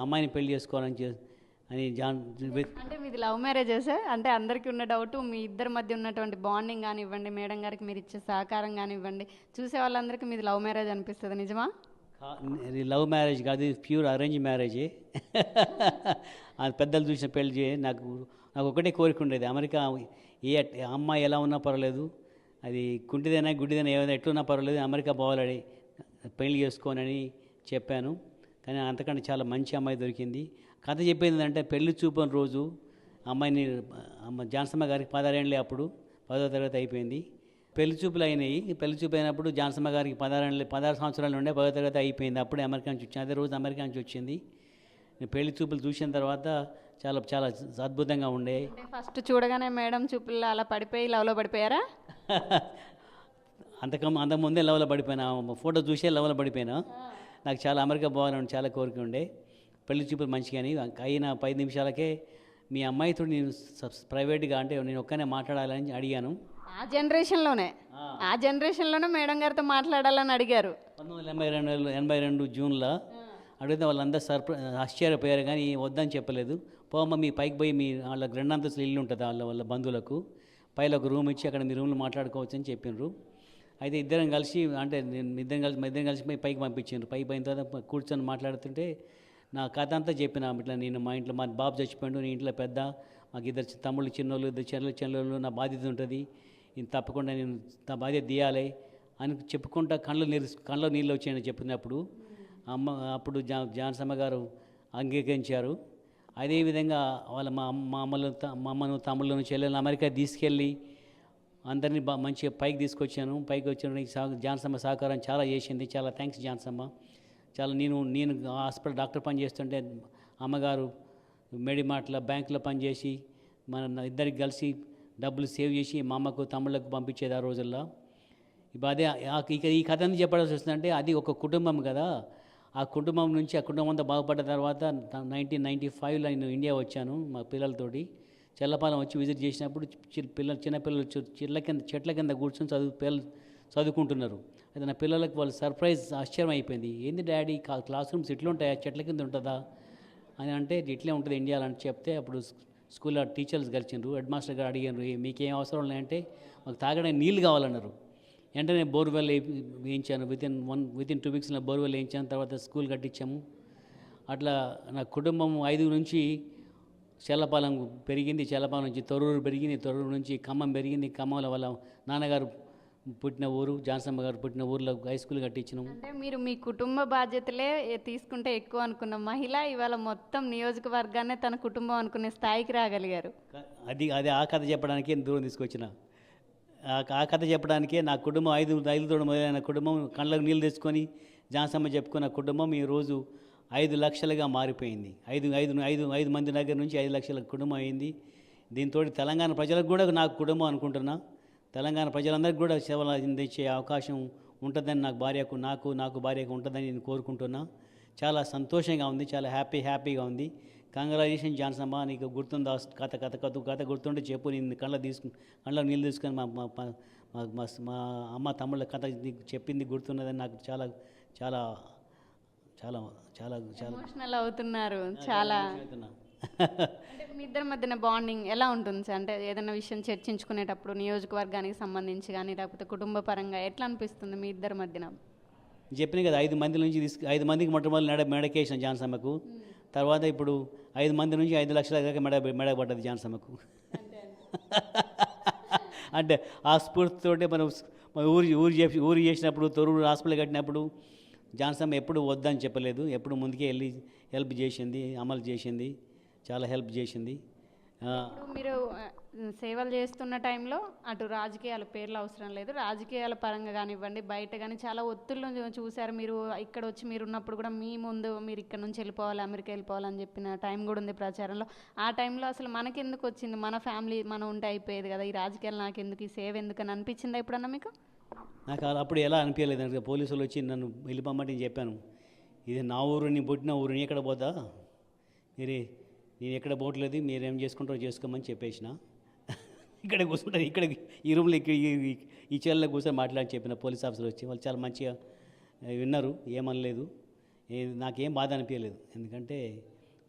అమ్మాయిని పెళ్లి చేసుకోవాలని అని అంటే మీది లవ్ మ్యారేజెస్ అంటే అందరికీ ఉన్న డౌట్ మీ ఇద్దరి మధ్య ఉన్నటువంటి బాండింగ్ కానివ్వండి, మేడం గారికి మీరు ఇచ్చే సహకారం కానివ్వండి, చూసే వాళ్ళందరికీ మీది లవ్ మ్యారేజ్ అనిపిస్తుంది, నిజమా? లవ్ మ్యారేజ్ కాదు, ప్యూర్ అరేంజ్ మ్యారేజే. అది పెద్దలు చూసిన పెళ్లి నాకు నాకు ఒకటే కోరిక ఉండేది, అమెరికా ఏ అమ్మాయి ఎలా ఉన్నా పర్వాలేదు, అది కుంటిదైనా గుడ్డిదైనా ఏదైనా ఎట్లున్నా పర్వాలేదు, అమెరికా పోవాలని పెళ్లి చేసుకోనని చెప్పాను. కానీ అంతకంటే చాలా మంచి అమ్మాయి దొరికింది. కథ చెప్పింది అంటే పెళ్లి చూపని రోజు అమ్మాయిని జాన్సమ్మ గారికి 16 ఏళ్ళే, అప్పుడు 10వ తరగతి అయిపోయింది. పెళ్లి చూపులు అయినాయి. పెళ్లి చూపు అయినప్పుడు జాన్సమ్మ గారికి 16 సంవత్సరాలు ఉండే, 10వ తరగతి అయిపోయింది. అప్పుడే అమెరికా నుంచి వచ్చింది, అదే రోజు అమెరికా నుంచి వచ్చింది. పెళ్లి చూపులు చూసిన తర్వాత చాలా చాలా అద్భుతంగా ఉండే. ఫస్ట్ చూడగానే మేడం చూపుల్లో అలా పడిపోయి లవ్లో పడిపోయారా? అంతకుముందే లవ్లో పడిపోయినా, ఫోటో చూసే లవ్లో పడిపోయినా. నాకు చాలా అమెరికా పోవాలని చాలా కోరిక ఉండే. పెళ్లి చూపులు మంచిగాని అయిన 5 నిమిషాలకే మీ అమ్మాయితో నేను ప్రైవేట్గా అంటే నేను ఒక్కనే మాట్లాడాలని అడిగాను. ఆ జనరేషన్లోనే మేడం గారితో మాట్లాడాలని అడిగారు. 1982 జూన్లో అడిగితే వాళ్ళందరూ ఆశ్చర్యపోయారు, కానీ వద్దని చెప్పలేదు. పోమ్మ మీ పైకి పోయి మీ వాళ్ళకి 2 అంతస్తులు ఇల్లు ఉంటుంది వాళ్ళ బంధువులకు, పైన ఒక రూమ్ ఇచ్చి అక్కడ మీ రూమ్లో మాట్లాడుకోవచ్చు అని చెప్పిండ్రు. అయితే ఇద్దరం కలిసి అంటే ఇద్దరం కలిసి పైకి పంపించారు. పైకి పోయిన తర్వాత కూర్చొని మాట్లాడుతుంటే నా కథ అంతా చెప్పిన. ఇట్లా నేను మా ఇంట్లో మా బాబు చచ్చిపోయాడు, నీ ఇంట్లో పెద్ద, మాకు 2 తమ్ముళ్ళు చిన్నోళ్ళు, 2 చెల్లెళ్ళు, నా బాధ్యత ఉంటుంది, నేను తప్పకుండా నేను నా బాధ్యత తీయాలి అని చెప్పుకుంటా కళ్ళలో నీళ్ళు వచ్చాయని చెప్పినప్పుడు అప్పుడు జాన్సమ్మ గారు అంగీకరించారు. అదేవిధంగా వాళ్ళ మా అమ్మను తమ్ముళ్ళను చెల్లెలను అమెరికా తీసుకెళ్ళి అందరినీ మంచిగా పైకి తీసుకొచ్చాను. పైకి వచ్చిన జాన్సమ్మ సహకారం చాలా చేసింది. చాలా థ్యాంక్స్ జాన్సమ్మ. చాలా నేను హాస్పిటల్ డాక్టర్ పని చేస్తుంటే అమ్మగారు మెడిమార్ట్లో బ్యాంకులో పనిచేసి మన ఇద్దరికి కలిసి డబ్బులు సేవ్ చేసి మా అమ్మకు తమ్ముళ్ళకు పంపించేది ఆ రోజుల్లో. ఇప్పుడు అదే ఈ కథని చెప్పాల్సి వస్తుందంటే అది ఒక కుటుంబం కదా. ఆ కుటుంబం నుంచి ఆ కుటుంబం అంతా బాగుపడ్డ తర్వాత 1995లో నేను ఇండియా వచ్చాను మా పిల్లలతోటి. చెల్లపాలెం వచ్చి విజిట్ చేసినప్పుడు చిన్నపిల్లలు చెట్ల కింద కూర్చొని చదువుకుంటున్నారు. అయితే నా పిల్లలకు వాళ్ళు సర్ప్రైజ్ ఆశ్చర్యం అయిపోయింది. ఏంది డాడీ క్లాస్ రూమ్స్ ఇట్లుంటాయా, చెట్ల కింద ఉంటుందా అని అంటే ఇట్లే ఉంటుంది ఇండియాలో అని చెప్తే అప్పుడు స్కూల్లో టీచర్స్ కలిసిండ్రు. హెడ్ మాస్టర్ గారు అడిగారు, మీకేం అవసరం ఉన్నాయంటే మాకు తాగడానికి నీళ్ళు కావాలన్నారు. వెంటనే బోర్వెల్ వేయించాను. వితిన్ 2 వీక్స్లో బోర్వెల్ వేయించాను. తర్వాత స్కూల్ కట్టించాము. అట్లా నా కుటుంబం 5 నుంచి చెల్లపాలెం పెరిగింది, చెల్లపాలెం నుంచి తొర్రూరు పెరిగింది, తొర్రూరు నుంచి ఖమ్మం పెరిగింది, ఖమ్మంలో వాళ్ళ నాన్నగారు పుట్టిన ఊరు, జాన్సమ్మ గారు పుట్టిన ఊర్లో హై స్కూల్ కట్టించినాం. అంటే మీరు మీ కుటుంబ బాధ్యతలే తీసుకుంటే ఎక్కువ అనుకున్న మహిళ ఇవాళ మొత్తం నియోజకవర్గాన్ని తన కుటుంబం అనుకునే స్థాయికి రాగలిగారు. అది ఆ కథ చెప్పడానికే దూరం తీసుకొచ్చిన. ఆ కథ చెప్పడానికే నా కుటుంబం 5 మొదలైన కుటుంబం కళ్ళకు నీళ్ళు తెచ్చుకొని జాన్సమ్మ చెప్పుకున్న కుటుంబం ఈరోజు 5 లక్షలుగా మారిపోయింది. 5 మంది దగ్గర నుంచి 5 లక్షల కుటుంబం అయింది. దీంతో తెలంగాణ ప్రజలకు కూడా నాకు కుటుంబం అనుకుంటున్నా. తెలంగాణ ప్రజలందరికీ కూడా సేవలు అందించే అవకాశం ఉంటుందని నాకు భార్యకు ఉంటుందని నేను కోరుకుంటున్నా. చాలా సంతోషంగా ఉంది, చాలా హ్యాపీగా ఉంది. కంగ్రాచులేషన్ జాన్సమ్మ, నీకు గుర్తుందా కథ గుర్తుంటే చెప్పు, నేను కళ్ళ నీళ్ళు తీసుకొని మా అమ్మ తమ్ముళ్ళ కథ నీకు చెప్పింది గుర్తున్నదని నాకు చాలా చాలా చాలా చాలా చాలా ఎమోషనల్ అవుతున్నారు. చాలా అంటే మీ ఇద్దరి మధ్యన బాండింగ్ ఎలా ఉంటుంది సార్? అంటే ఏదైనా విషయం చర్చించుకునేటప్పుడు నియోజకవర్గానికి సంబంధించి కానీ లేకపోతే కుటుంబ పరంగా ఎట్లా అనిపిస్తుంది మీ ఇద్దరి మధ్యన? చెప్పినాయి కదా, 5 మంది నుంచి 5 మందికి మొట్టమొదటి మెడకేసిన జాన్సమ్మకు. తర్వాత ఇప్పుడు 5 మంది నుంచి 5 లక్షల దాకా మెడపడ్డది జాన్సమ్మకు. అంటే ఆ స్ఫూర్తితోటే మనం ఊరు చేసినప్పుడు తొర్రూరు హాస్పిటల్ కట్టినప్పుడు జాన్సమ్మ ఎప్పుడు వద్దని చెప్పలేదు, ఎప్పుడు ముందుకే వెళ్ళి హెల్ప్ చేసింది, అమలు చేసింది, చాలా హెల్ప్ చేసింది. మీరు సేవలు చేస్తున్న టైంలో అటు రాజకీయాల పేర్లు అవసరం లేదు, రాజకీయాల పరంగా కానివ్వండి బయట కానీ చాలా ఒత్తిళ్ళు చూశారు. మీరు ఇక్కడ వచ్చి మీరు ఉన్నప్పుడు కూడా మీ ముందు మీరు ఇక్కడ నుంచి వెళ్ళిపోవాలి, అమెరికా వెళ్ళిపోవాలని చెప్పిన టైం కూడా ఉంది ప్రచారంలో. ఆ టైంలో అసలు మనకెందుకు వచ్చింది, మన ఫ్యామిలీ మనం ఉంటే అయిపోయేది కదా, ఈ రాజకీయాలు నాకెందుకు, ఈ సేవ ఎందుకని అనిపించిందా ఎప్పుడన్నా మీకు? నాకు అప్పుడు ఎలా అనిపించలేదు. అంటే పోలీసులు వచ్చి నన్ను వెళ్ళిపోమంటే చెప్పాను, ఇది నా ఊరు, నేను పుట్టిన ఊరు, నీ ఎక్కడ పోతా, నేను ఎక్కడ పోవట్లేదు, మీరేం చేసుకుంటారో చేసుకోమని చెప్పేసిన. ఇక్కడ కూర్చుంటారు, ఇక్కడ ఈ రూమ్లో ఈ చైర్లో కూర్చొని మాట్లాడి చెప్పిన. పోలీస్ ఆఫీసర్ వచ్చి వాళ్ళు చాలా మంచిగా విన్నారు, ఏమనలేదు. నాకేం బాధ అనిపించలేదు. ఎందుకంటే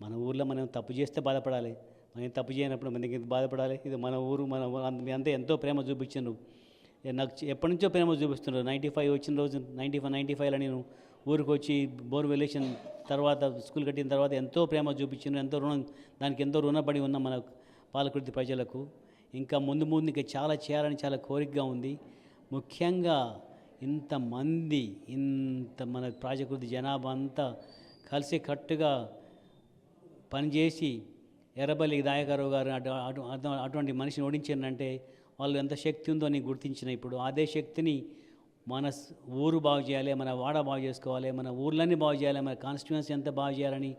మన ఊర్లో మనం తప్పు చేస్తే బాధపడాలి, మనం తప్పు చేయనప్పుడు మనకి ఎందుకు బాధపడాలి? ఇది మన ఊరు, మీ అంతా ఎంతో ప్రేమ చూపించారు. నాకు ఎప్పటి నుంచో ప్రేమ చూపిస్తున్నారు. 95 వచ్చిన రోజు 95లో నేను ఊరికి వచ్చి బోర్ వెలేషన్ తర్వాత స్కూల్ కట్టిన తర్వాత ఎంతో ప్రేమ చూపించాను. ఎంతో దానికి ఎంతో రుణపడి ఉన్న మన పాలకుర్తి ప్రజలకు. ఇంకా ముందు ఇంకా చాలా చేయాలని చాలా కోరికగా ఉంది. ముఖ్యంగా ఇంతమంది మన ప్రాజెక్టు జనాభా అంతా కలిసి కట్టుగా పనిచేసి ఎర్రబల్లి దయాకరావు గారు అటువంటి మనిషిని ఓడించారంటే వాళ్ళు ఎంత శక్తి ఉందో అని గుర్తించిన. ఇప్పుడు అదే శక్తిని మన ఊరు బాగు చేయాలి, మన వాడ బాగు చేసుకోవాలి, మన ఊర్లన్నీ బాగు చేయాలి, మన కాన్స్టిట్యుయెన్సీ ఎంత బాగు చేయాలని